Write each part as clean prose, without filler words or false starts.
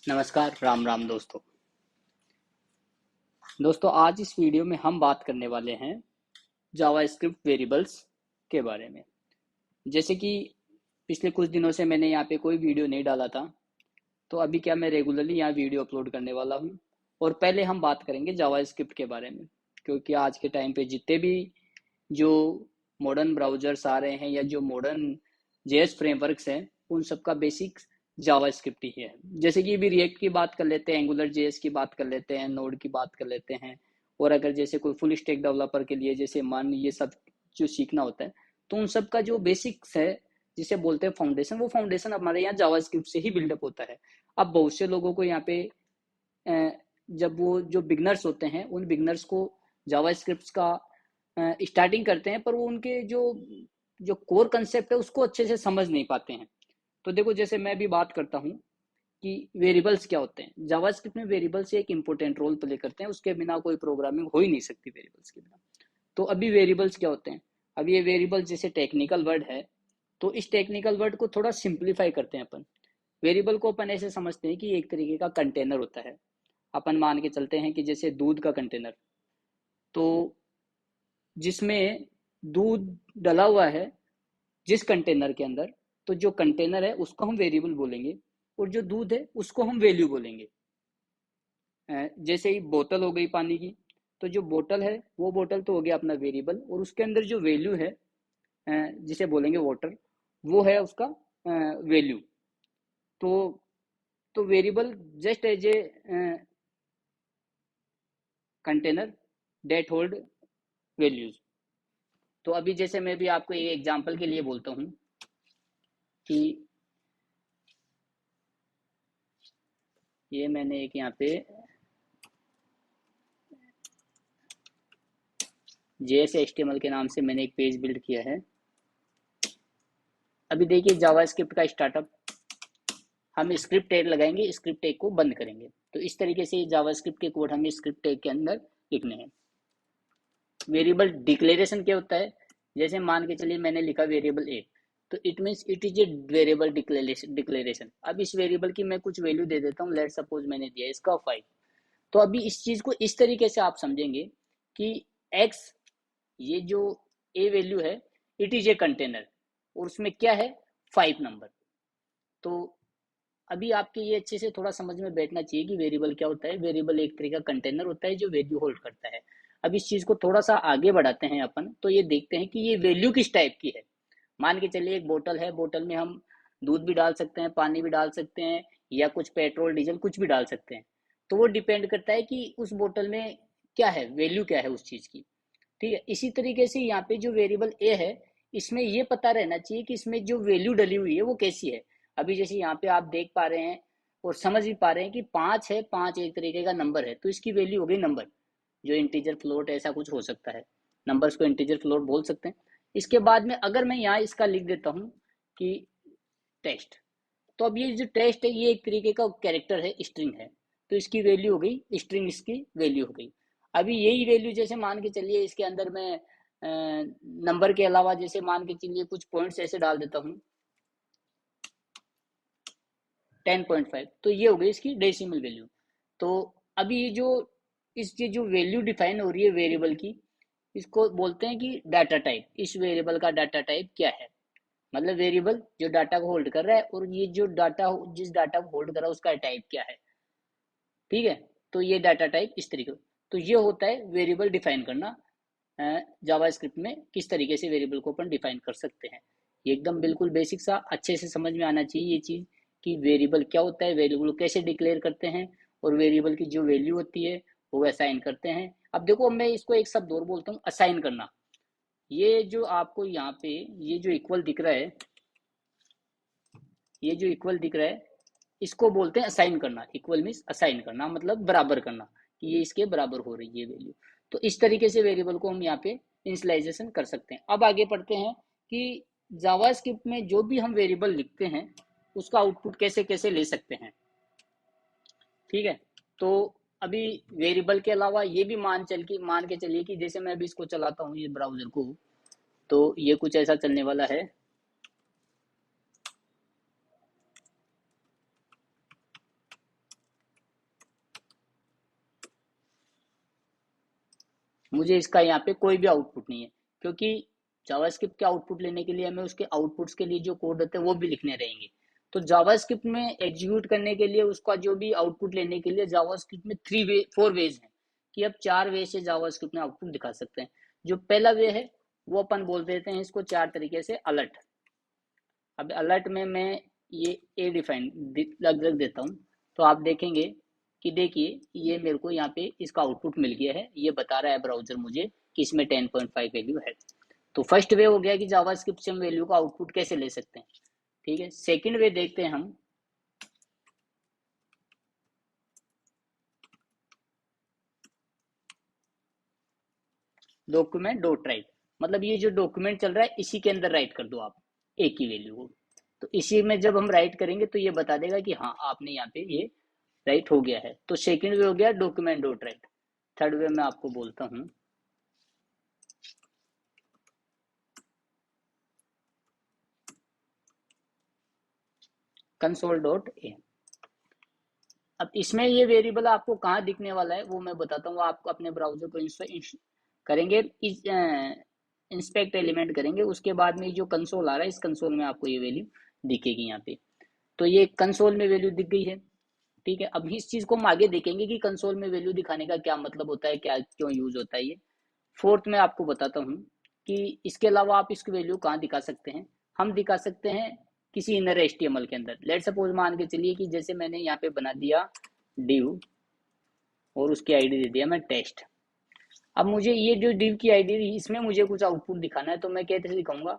नमस्कार, राम राम दोस्तों आज इस वीडियो में हम बात करने वाले हैं जावास्क्रिप्ट वेरिएबल्स के बारे में। जैसे कि पिछले कुछ दिनों से मैंने यहाँ पे कोई वीडियो नहीं डाला था, तो अभी क्या मैं रेगुलरली यहाँ वीडियो अपलोड करने वाला हूँ। और पहले हम बात करेंगे जावास्क्रिप्ट के बारे में, क्योंकि आज के टाइम पे जितने भी जो मॉडर्न ब्राउजर्स आ रहे हैं या जो मॉडर्न जेएस फ्रेमवर्क्स हैं, उन सब का बेसिक जावास्क्रिप्ट ही है। जैसे कि अभी रिएक्ट की बात कर लेते हैं, एंगुलर जेएस की बात कर लेते हैं, नोड की बात कर लेते हैं। और अगर जैसे कोई फुल स्टैक डेवलपर के लिए जैसे मान ये सब जो सीखना होता है, तो उन सब का जो बेसिक्स है जिसे बोलते हैं फाउंडेशन, वो फाउंडेशन हमारे यहाँ जावास्क्रिप्ट से ही बिल्डअप होता है। अब बहुत से लोगों को यहाँ पे जब वो जो बिगनर्स होते हैं, उन बिगनर्स को जावास्क्रिप्ट का स्टार्टिंग करते हैं, पर वो उनके जो जो कोर कंसेप्ट है उसको अच्छे से समझ नहीं पाते हैं। तो देखो, जैसे मैं भी बात करता हूँ कि वेरिएबल्स क्या होते हैं। जावास्क्रिप्ट में वेरिएबल्स एक इंपॉर्टेंट रोल प्ले करते हैं, उसके बिना कोई प्रोग्रामिंग हो ही नहीं सकती वेरिएबल्स के बिना। तो अभी वेरिएबल्स क्या होते हैं। अब ये वेरिएबल जैसे टेक्निकल वर्ड है, तो इस टेक्निकल वर्ड को थोड़ा सिंप्लीफाई करते हैं अपन। वेरिएबल को अपन ऐसे समझते हैं कि एक तरीके का कंटेनर होता है। अपन मान के चलते हैं कि जैसे दूध का कंटेनर, तो जिसमें दूध डला हुआ है जिस कंटेनर के अंदर, तो जो कंटेनर है उसको हम वेरिएबल बोलेंगे, और जो दूध है उसको हम वैल्यू बोलेंगे। जैसे ही बोतल हो गई पानी की, तो जो बोतल है वो बोतल तो हो गया अपना वेरिएबल, और उसके अंदर जो वैल्यू है जिसे बोलेंगे वाटर, वो है उसका वैल्यू। तो variable just as a container that hold values. तो अभी जैसे मैं भी आपको एक एग्जांपल के लिए बोलता हूँ कि ये मैंने एक यहाँ पे JS HTML के नाम से मैंने एक पेज बिल्ड किया है। अभी देखिए, जावास्क्रिप्ट का स्टार्टअप, हम स्क्रिप्ट टैग लगाएंगे, स्क्रिप्ट टैग को बंद करेंगे। तो इस तरीके से जावास्क्रिप्ट के कोड हमें स्क्रिप्ट टैग के अंदर लिखने हैं। वेरिएबल डिक्लेरेशन क्या होता है। जैसे मान के चलिए मैंने लिखा वेरिएबल ए, तो it means it is a variable declaration. अब इस वेरिएबल की मैं कुछ वैल्यू दे देता हूँ। लेट सपोज मैंने दिया इसका 5। तो अभी इस चीज को इस तरीके से आप समझेंगे कि x, ये जो a वैल्यू है, इट इज ए कंटेनर, और उसमें क्या है 5 नंबर। तो अभी आपके ये अच्छे से थोड़ा समझ में बैठना चाहिए कि वेरिएबल क्या होता है। वेरिएबल एक तरीका कंटेनर होता है जो वैल्यू होल्ड करता है। अब इस चीज को थोड़ा सा आगे बढ़ाते हैं अपन, तो ये देखते हैं कि ये वैल्यू किस टाइप की है। मान के चलिए एक बोतल है, बोतल में हम दूध भी डाल सकते हैं, पानी भी डाल सकते हैं, या कुछ पेट्रोल डीजल कुछ भी डाल सकते हैं। तो वो डिपेंड करता है कि उस बोतल में क्या है, वैल्यू क्या है उस चीज की। ठीक है, इसी तरीके से यहाँ पे जो वेरिएबल ए है, इसमें ये पता रहना चाहिए कि इसमें जो वैल्यू डली हुई है वो कैसी है। अभी जैसे यहाँ पे आप देख पा रहे हैं और समझ भी पा रहे हैं कि 5 है, 5 एक तरीके का नंबर है, तो इसकी वैल्यू हो गई नंबर। जो इंटीजर फ्लोट ऐसा कुछ हो सकता है, नंबर्स को इंटीजर फ्लोट बोल सकते हैं। इसके बाद में अगर मैं यहाँ इसका लिख देता हूँ कि टेस्ट, तो अब ये जो टेस्ट है ये एक तरीके का कैरेक्टर है, स्ट्रिंग है, तो इसकी वैल्यू हो गई स्ट्रिंग, इसकी वैल्यू हो गई। अभी यही वैल्यू जैसे मान के चलिए इसके अंदर मैं नंबर के अलावा जैसे मान के चलिए कुछ पॉइंट्स ऐसे डाल देता हूँ 10.5, तो ये हो गई इसकी डेसिमल वैल्यू। तो अभी ये जो इसकी जो वैल्यू डिफाइन हो रही है वेरिएबल की, इसको बोलते हैं कि डाटा टाइप। इस वेरिएबल का डाटा टाइप क्या है, मतलब वेरिएबल जो डाटा को होल्ड कर रहा है, और ये जो डाटा जिस डाटा को होल्ड कर रहा है उसका टाइप क्या है। ठीक है, तो ये डाटा टाइप इस तरीके, तो ये होता है वेरिएबल डिफाइन करना। जावास्क्रिप्ट में किस तरीके से वेरिएबल को अपन डिफाइन कर सकते हैं, ये एकदम बिल्कुल बेसिक सा अच्छे से समझ में आना चाहिए ये चीज, कि वेरिएबल क्या होता है, वेरिएबल कैसे डिक्लेयर करते हैं, और वेरिएबल की जो वैल्यू होती है वो असाइन करते हैं। अब देखो, मैं इसको एक शब्द और बोलता हूँ, असाइन करना। ये जो आपको यहाँ पे ये जो इक्वल दिख रहा है, ये जो इक्वल दिख रहा है, इसको बोलते हैं असाइन करना। इक्वल मीन्स असाइन करना, मतलब बराबर करना, कि ये इसके बराबर हो रही है वैल्यू। तो इस तरीके से वेरिएबल को हम यहाँ पे इनिशियलाइजेशन कर सकते हैं। अब आगे पढ़ते हैं कि जावास्क्रिप्ट में जो भी हम वेरिएबल लिखते हैं उसका आउटपुट कैसे कैसे ले सकते हैं। ठीक है, तो अभी वेरिएबल के अलावा ये भी मान के चलिए कि जैसे मैं अभी इसको चलाता हूँ ये ब्राउजर को, तो ये कुछ ऐसा चलने वाला है। मुझे इसका यहाँ पे कोई भी आउटपुट नहीं है, क्योंकि जावास्क्रिप्ट के आउटपुट लेने के लिए हमें उसके आउटपुट्स के लिए जो कोड होते हैं वो भी लिखने रहेंगे। तो जावास्क्रिप्ट में एग्जीक्यूट करने के लिए उसका जो भी आउटपुट लेने के लिए जावास्क्रिप्ट में 4 वेज हैं, कि अब 4 वे से जावास्क्रिप्ट में आउटपुट दिखा सकते हैं। जो पहला वे है वो अपन बोल देते हैं इसको 4 तरीके से अलर्ट। अब अलर्ट में मैं ये ए डिफाइन लग देता हूँ, तो आप देखेंगे कि देखिए ये मेरे को यहाँ पे इसका आउटपुट मिल गया है, ये बता रहा है ब्राउजर मुझे कि इसमें 10.5 वैल्यू है। तो फर्स्ट वे हो गया कि जावास्क्रिप्ट से हम वैल्यू का आउटपुट कैसे ले सकते हैं। ठीक है, सेकंड वे देखते हैं हम। डॉक्यूमेंट डॉट राइट, मतलब ये जो डॉक्यूमेंट चल रहा है इसी के अंदर राइट कर दो आप एक ही वैल्यू को। तो इसी में जब हम राइट करेंगे तो ये बता देगा कि हाँ आपने यहाँ पे ये राइट हो गया है। तो सेकंड वे हो गया document dot right. Third way मैं आपको बोलता हूँ, कंसोल डॉट ए। अब इसमें ये वेरिएबल आपको कहाँ दिखने वाला है वो मैं बताता हूँ। आप अपने ब्राउजर को करेंगे, इंस्पेक्ट एलिमेंट करेंगे, उसके बाद में जो कंसोल आ रहा है इस कंसोल में आपको ये वैल्यू दिखेगी यहाँ पे। तो ये कंसोल में वैल्यू दिख गई है। ठीक है, अब इस चीज को हम आगे देखेंगे कि कंसोल में वैल्यू दिखाने का क्या मतलब होता है, क्या क्यों यूज होता है ये। फोर्थ में आपको बताता हूँ कि इसके अलावा आप इसकी वैल्यू कहाँ दिखा सकते हैं। हम दिखा सकते हैं किसी इनर HTML के अंदर। लेट सपोज मान के चलिए कि जैसे मैंने यहाँ पे बना दिया div और उसकी आईडी दे दिया मैं टेस्ट। अब मुझे ये जो div की आईडी इसमें मुझे कुछ आउटपुट दिखाना है, तो मैं कैसे दिखाऊंगा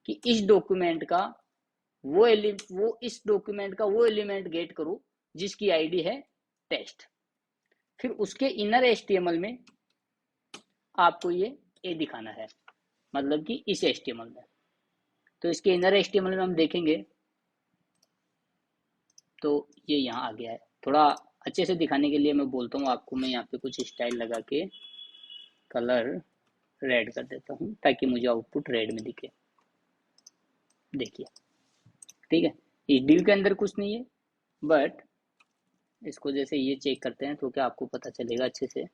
कि इस डॉक्यूमेंट का वो इस डॉक्यूमेंट का वो एलिमेंट गेट करो जिसकी आईडी है टेस्ट। फिर उसके इनर HTML में आपको ये ए दिखाना है, मतलब कि इस HTML में। तो इसके इनर HTML में हम देखेंगे तो ये यहाँ आ गया है। थोड़ा अच्छे से दिखाने के लिए मैं बोलता हूँ आपको, मैं यहाँ पे कुछ स्टाइल लगा के कलर रेड कर देता हूँ ताकि मुझे आउटपुट रेड में दिखे। देखिए, ठीक है, इस डिव के अंदर कुछ नहीं है, बट इसको जैसे ये चेक करते हैं तो क्या आपको पता चलेगा अच्छे से।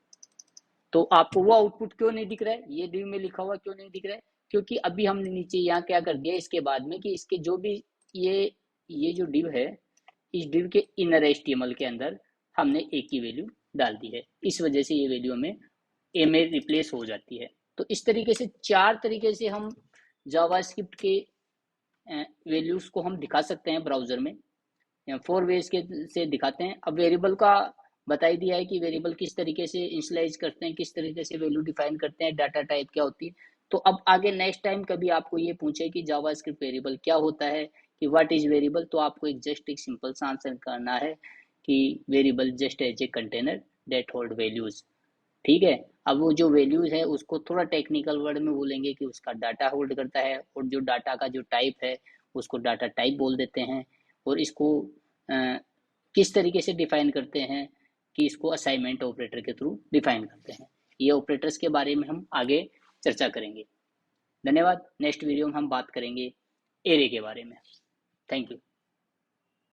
तो आपको वो आउटपुट क्यों नहीं दिख रहा है, ये डिव में लिखा हुआ क्यों नहीं दिख रहा है, क्योंकि अभी हमने नीचे यहाँ क्या कर दिया इसके बाद में कि इसके जो भी ये जो डिव है इस डिव के इनर HTML के अंदर हमने ए की वैल्यू डाल दी है, इस वजह से ये वैल्यू हमें ए में रिप्लेस हो जाती है। तो इस तरीके से 4 तरीके से हम जावास्क्रिप्ट के वैल्यूज को हम दिखा सकते हैं ब्राउजर में, 4 वेज के से दिखाते हैं। अब वेरिएबल का बता ही दिया है कि वेरिएबल किस तरीके से इनिशियलाइज करते हैं, किस तरीके से वैल्यू डिफाइन करते हैं, डाटा टाइप क्या होती है। तो अब आगे नेक्स्ट टाइम कभी आपको ये पूछे कि जावास्क्रिप्ट वेरिएबल क्या होता है, कि व्हाट इज वेरिएबल, तो आपको एक सिंपल सा आंसर करना है कि variable just as a container that hold values. ठीक है, अब वो जो वैल्यूज है उसको थोड़ा टेक्निकल वर्ड में बोलेंगे कि उसका डाटा होल्ड करता है, और जो डाटा का जो टाइप है उसको डाटा टाइप बोल देते हैं। और इसको किस तरीके से डिफाइन करते हैं कि इसको असाइनमेंट ऑपरेटर के थ्रू डिफाइन करते हैं। ये ऑपरेटर्स के बारे में हम आगे चर्चा करेंगे। धन्यवाद। नेक्स्ट वीडियो में हम बात करेंगे एरे के बारे में। Thank you.